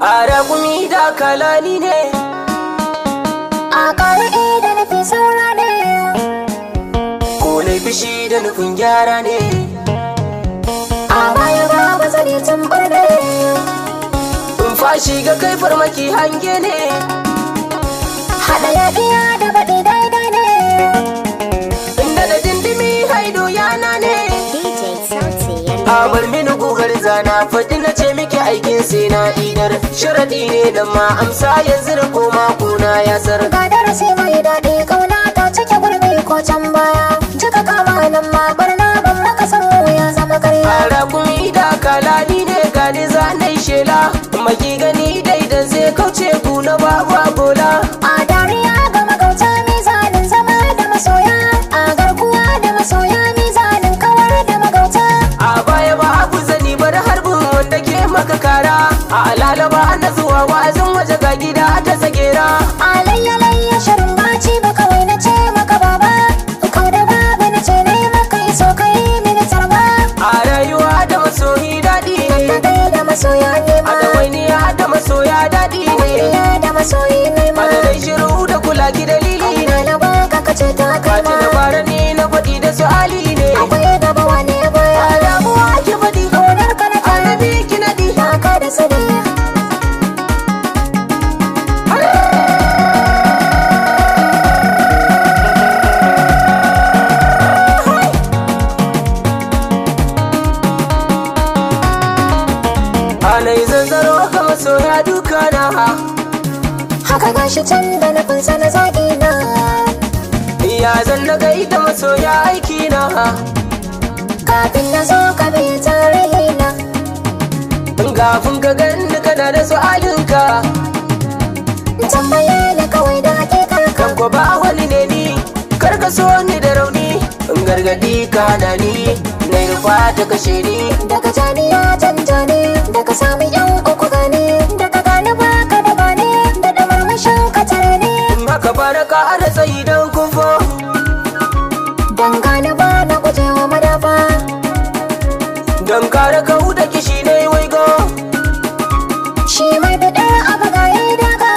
Aragumi da kalani ne, a ƙar'i da nufin saura ne, ko na fishi da nufin gyara ne. a baya ba bazari tumbar ne, In fashi ga kai farmaki hange ne, haɗa yaɗiya da baɗi daidai ne. inda da dindimi haido yana ne. DJ Sauti A bar mini gugar zana faɗi na ce miki aikin sai na idar. Sharaɗi ne da ma amsa yanzu da koma kuna ya sar. ga darasi mai daɗi, ƙauna ta cike gurbi ko can baya, jika kama nan ma barna ban maka samu ya zama karya. Aragumi da kalani ne gani zanai shela, maki gani daidan zai kauce ku na babu bola. A dariya ga magauta mizanin zama da masoya, a garkuwa da masoya mizanin kawar da magauta. A baya ba abu zani bar harbin wanda ke maka kara. A lalaba na zuwa wa'azin waje ga gida ta tsagera. Alayya shirin baci ba kawai na ce maka baba, kau da baba na ce ne maka iso kai mini tarba. A rayuwa da masoyi daɗi Da ne, kai da masoya ne a ma, dawainiya da masoya daɗi ne. waniya da masoyi ne ma. A da dai shiru da kula ki dalili ne. Na baka kace ta kai Fati ma, na bara ni na faɗi da su ali ne. akwai gaba wane baya. A damuwa ki faɗi, Kaunar ka na annabi ki naɗi. taka da sani. Alai zanzaro ga masoya duka na. Haka gashi can da nufinsa na zaƙi na, Ya zan na gaida masoya aiki na. kafin na zo ka bi tarihi na. Gafin ka gani kana da su'alinka. Tambaye ni kawai da hakikar ka. Kan ko ba wani ne ni, kar ka so ni da rauni. In gargadi ka hana ni, na rufa ta kashe ni. Daga janiya janjani, daga sami yan uku gani, daga gani baka da bani, da da marmashin ka tare ni. In haka ba na ƙara tsayi don kumfo. Dan gani ba na gujewa madafa, Don kare kau da kishi na yi waigo. shi mai bidar abu ga yayi daga.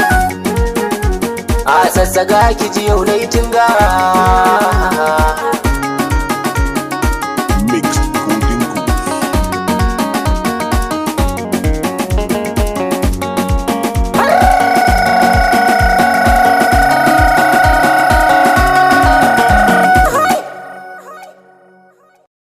A sassaga ki ji yau na yi tunga.